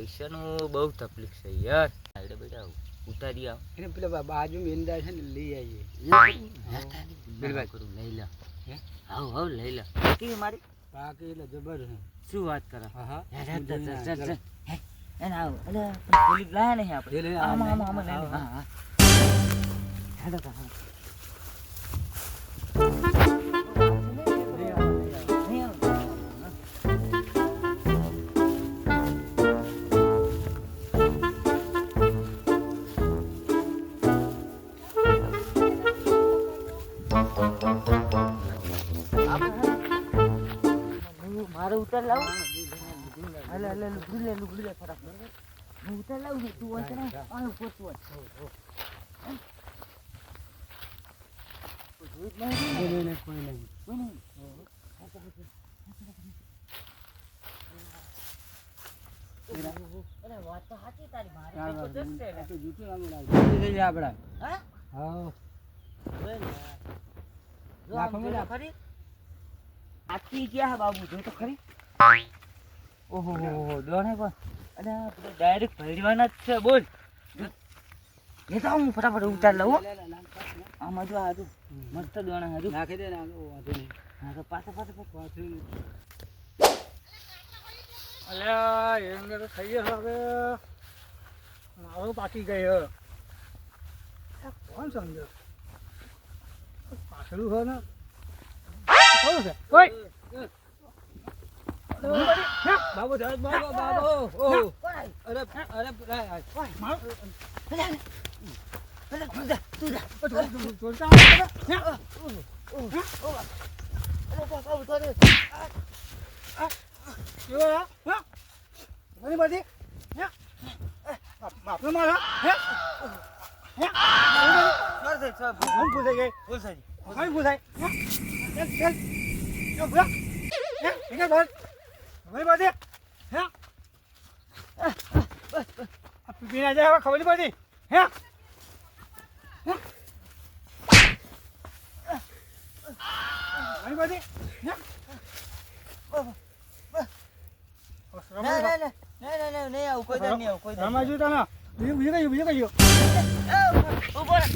પૈસાનું બહુ તકલીફ છે યાર. આઈડે બેટા ઉતારી આવ એને પેલા બાજુ મેંદા છે ને લઈ આવીએ. બિલવા કરું લઈ લે. હાવ હાવ લઈ લે. કેવી મારી બાકી એટલે જબર છે. શું વાત કરે? હા હા એને આવ એટલે પેલી લાયા નહીં આપણે. આમાં લઈ લે. હા હા હેડો તો હા. મારે ઉતાર લાવું. લુગડી લે ફટાફટ. હું ઉતાર લાવું તું વાંચે ને આનું પોચવું કોઈ નહીં. વાત તો સાચી તારી. મારે આપડા હા હા ખરી આખી ક્યાં બાબુ જો તો ખરી. ઓહો દોણે પણ અરે ડાયરેક્ટ ભરવાના જ છે. બોલ એ તો હું ફટાફટ ઉતાર લઉં. આમાં જો આજુ મસ્ત દોણા હાજુ નાખી દે. વાંધો નહીં. હા તો પાછા અલ્યા એમને તો થઈ ગયો હવે. મારો બાકી ગયો. કોણ સમજો પાછળું હોય ને કોણ છે? કોઈ બાબુ બાબુ અરે પીના જાય ખબર નહીં પડતી. હે નહીં આવું કોઈ દર નહીં આવું કોઈ દર. બીજું કયું ઉભો રહે.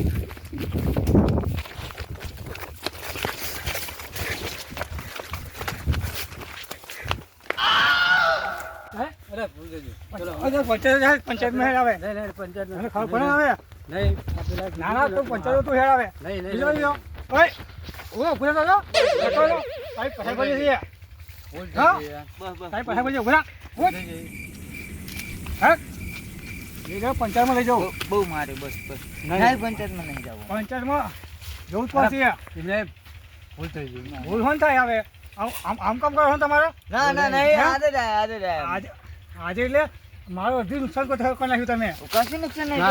પંચાયત આવે પંચાયત ખબર આવે નહીં. ના તો પંચાયત તું હેડ આવે નહીં. પંચાયતમાં લઈ જાઉં. બહુ મારે બસ નહીં પંચાયતમાં નહીં જાવ. પંચાયતમાં જવું જ પડશે. ભૂલ થઈ ગઈ. ભૂલ હોન થાય હવે. આમ કામ કરો તમારે. ના નહીં આજે એટલે મારું અડધી નુકસાન કરી નાખ્યું તમે. કશું નુકસાન નહીં.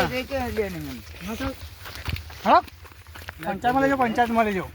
પંચાયતમાં લઈ જાઓ.